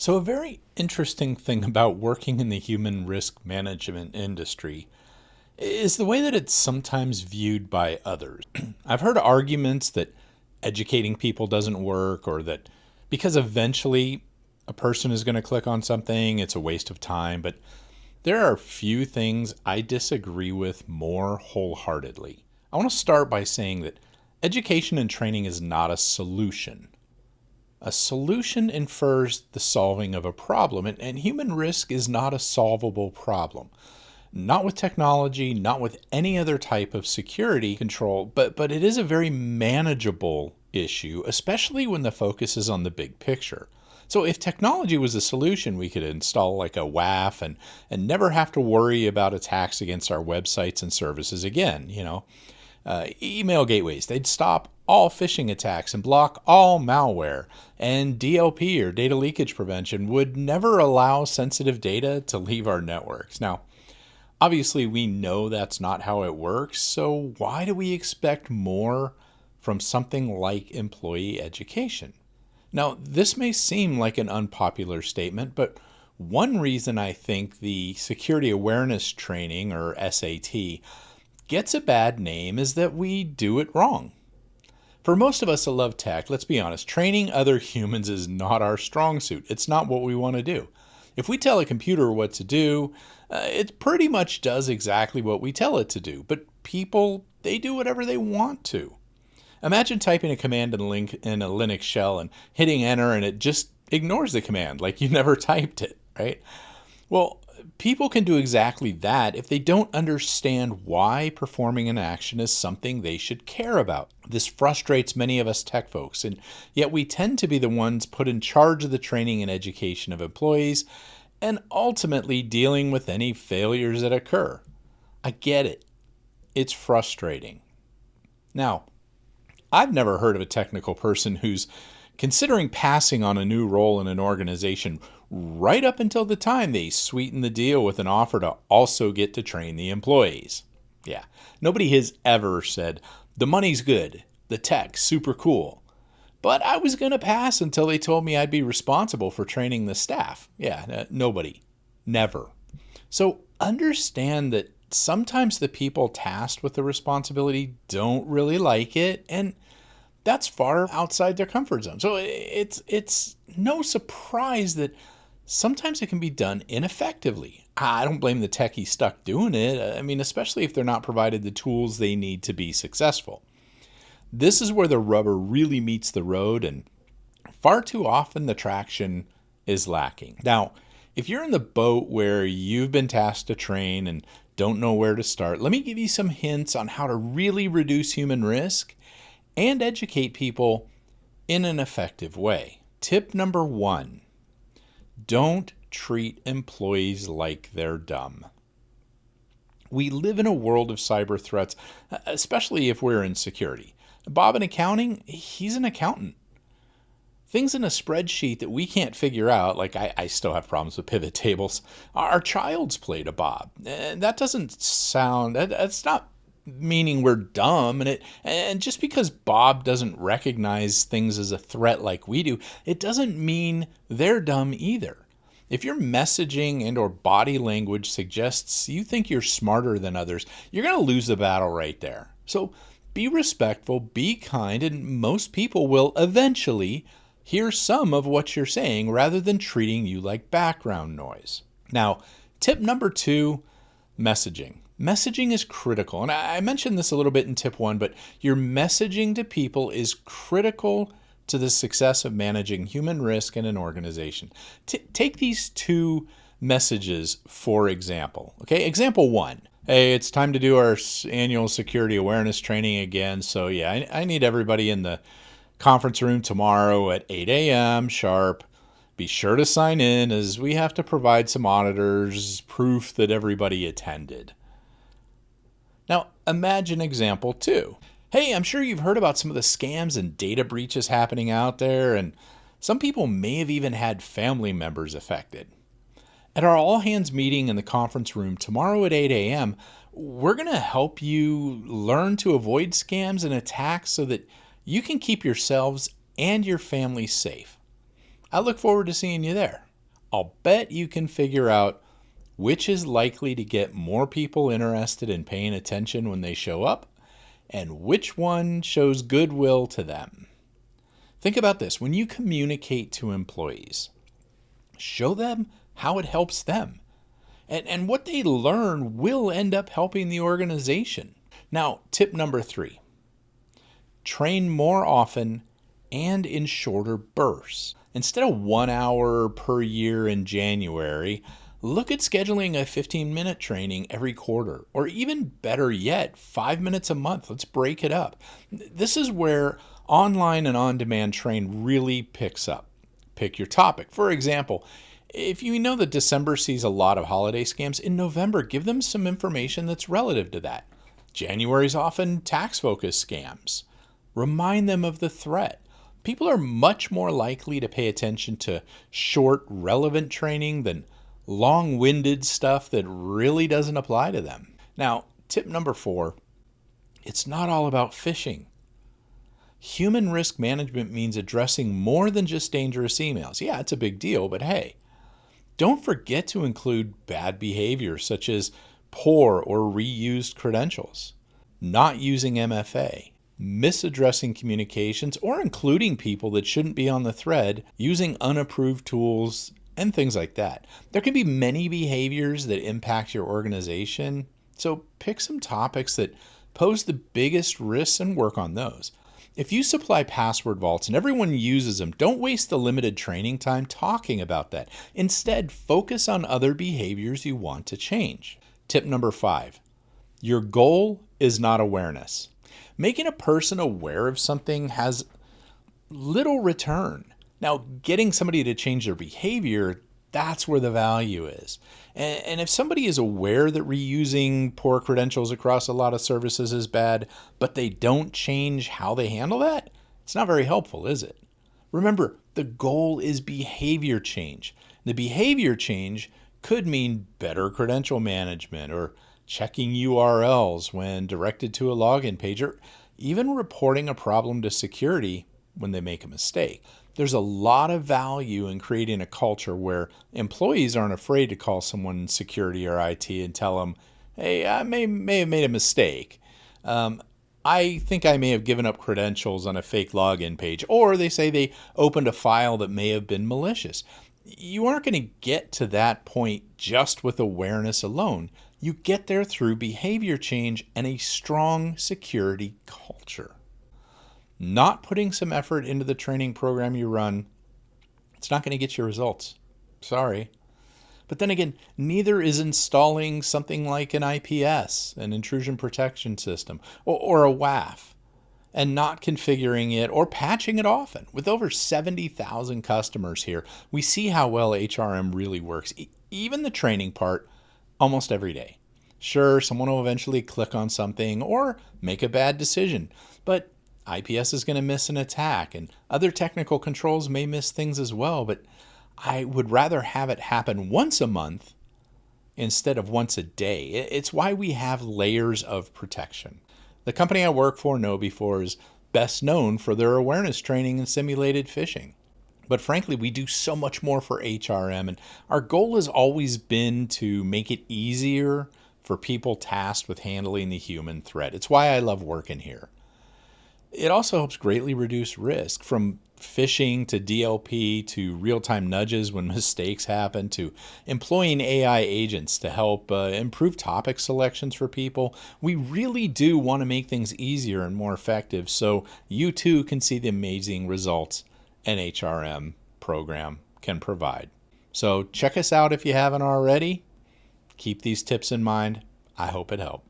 So, a very interesting thing about working in the human risk management industry is the way that it's sometimes viewed by others. I've heard arguments that educating people doesn't work, or that because eventually a person is going to click on something, it's a waste of time. But there are few things I disagree with more wholeheartedly. I want to start by saying that education and training is not a solution. A solution infers the solving of a problem, and human risk is not a solvable problem. Not with technology, not with any other type of security control, but it is a very manageable issue, especially when the focus is on the big picture. So if technology was a solution, we could install like a WAF and never have to worry about attacks against our websites and services again. Email gateways, they'd stop all phishing attacks and block all malware. And DLP, or data leakage prevention, would never allow sensitive data to leave our networks. Now, obviously, we know that's not how it works, so why do we expect more from something like employee education? Now, this may seem like an unpopular statement, but one reason I think the Security Awareness Training, or SAT, gets a bad name is that we do it wrong. For most of us that love tech, let's be honest, training other humans is not our strong suit. It's not what we want to do. If we tell a computer what to do, it pretty much does exactly what we tell it to do. But people, they do whatever they want to. Imagine typing a command in a Linux shell and hitting enter, and it just ignores the command like you never typed it, right? Well, people can do exactly that if they don't understand why performing an action is something they should care about. This frustrates many of us tech folks, and yet we tend to be the ones put in charge of the training and education of employees and ultimately dealing with any failures that occur. I get it. It's frustrating. Now, I've never heard of a technical person who's considering passing on a new role in an organization right up until the time they sweeten the deal with an offer to also get to train the employees. Yeah, nobody has ever said, the money's good, the tech's super cool, but I was going to pass until they told me I'd be responsible for training the staff. Yeah, nobody. Never. So understand that sometimes the people tasked with the responsibility don't really like it, and that's far outside their comfort zone. So it's no surprise that sometimes it can be done ineffectively. I don't blame the techie stuck doing it. I mean, especially if they're not provided the tools they need to be successful. This is where the rubber really meets the road, and far too often the traction is lacking. Now, if you're in the boat where you've been tasked to train and don't know where to start, let me give you some hints on how to really reduce human risk and educate people in an effective way. Tip number 1, don't treat employees like they're dumb. We live in a world of cyber threats, especially if we're in security. Bob in accounting, he's an accountant. Things in a spreadsheet that we can't figure out, like I still have problems with pivot tables, are child's play to Bob. And that doesn't sound, that's not meaning we're dumb, and just because Bob doesn't recognize things as a threat like we do, it doesn't mean they're dumb either. If your messaging and or body language suggests you think you're smarter than others, you're going to lose the battle right there. So be respectful, be kind, and most people will eventually hear some of what you're saying rather than treating you like background noise. Now, tip number 2, messaging. Messaging is critical. And I mentioned this a little bit in tip 1, but your messaging to people is critical to the success of managing human risk in an organization. Take these 2 messages for example. Okay, example 1. Hey, it's time to do our annual security awareness training again. So yeah, I need everybody in the conference room tomorrow at 8 a.m. sharp. Be sure to sign in, as we have to provide some auditors proof that everybody attended. Now, imagine example 2. Hey, I'm sure you've heard about some of the scams and data breaches happening out there, and some people may have even had family members affected. At our all-hands meeting in the conference room tomorrow at 8 a.m., we're going to help you learn to avoid scams and attacks so that you can keep yourselves and your family safe. I look forward to seeing you there. I'll bet you can figure out which is likely to get more people interested in paying attention when they show up, and which one shows goodwill to them. Think about this. When you communicate to employees, show them how it helps them. And what they learn will end up helping the organization. Now, tip number 3, train more often and in shorter bursts. Instead of 1 hour per year in January, look at scheduling a 15-minute training every quarter, or even better yet, 5 minutes a month. Let's break it up. This is where online and on-demand train really picks up. Pick your topic. For example, if you know that December sees a lot of holiday scams, in November, give them some information that's relative to that. January's often tax-focused scams. Remind them of the threat. People are much more likely to pay attention to short, relevant training than long-winded stuff that really doesn't apply to them. Now, tip number 4, it's not all about phishing. Human risk management means addressing more than just dangerous emails. Yeah, it's a big deal, but hey, don't forget to include bad behavior such as poor or reused credentials, not using MFA, misaddressing communications, or including people that shouldn't be on the thread, using unapproved tools, and things like that. There can be many behaviors that impact your organization, so pick some topics that pose the biggest risks and work on those. If you supply password vaults and everyone uses them, don't waste the limited training time talking about that. Instead, focus on other behaviors you want to change. Tip number 5, your goal is not awareness. Making a person aware of something has little return. Now, getting somebody to change their behavior, that's where the value is. And if somebody is aware that reusing poor credentials across a lot of services is bad, but they don't change how they handle that, it's not very helpful, is it? Remember, the goal is behavior change. The behavior change could mean better credential management, or checking URLs when directed to a login page, or even reporting a problem to security when they make a mistake. There's a lot of value in creating a culture where employees aren't afraid to call someone in security or IT and tell them, hey, I may have made a mistake. I think I may have given up credentials on a fake login page. Or they say they opened a file that may have been malicious. You aren't going to get to that point just with awareness alone. You get there through behavior change and a strong security culture. Not putting some effort into the training program you run, it's not going to get you results. Sorry. But then again, neither is installing something like an IPS, an intrusion protection system, or a WAF, and not configuring it or patching it often. With over 70,000 customers here, we see how well HRM really works, even the training part, almost every day. Sure, someone will eventually click on something or make a bad decision, but IPS is going to miss an attack, and other technical controls may miss things as well, but I would rather have it happen once a month instead of once a day. It's why we have layers of protection. The company I work for, KnowBe4, is best known for their awareness training and simulated phishing. But frankly, we do so much more for HRM, and our goal has always been to make it easier for people tasked with handling the human threat. It's why I love working here. It also helps greatly reduce risk, from phishing to DLP to real-time nudges when mistakes happen to employing AI agents to help improve topic selections for people. We really do want to make things easier and more effective so you too can see the amazing results an HRM program can provide. So check us out if you haven't already. Keep these tips in mind. I hope it helps.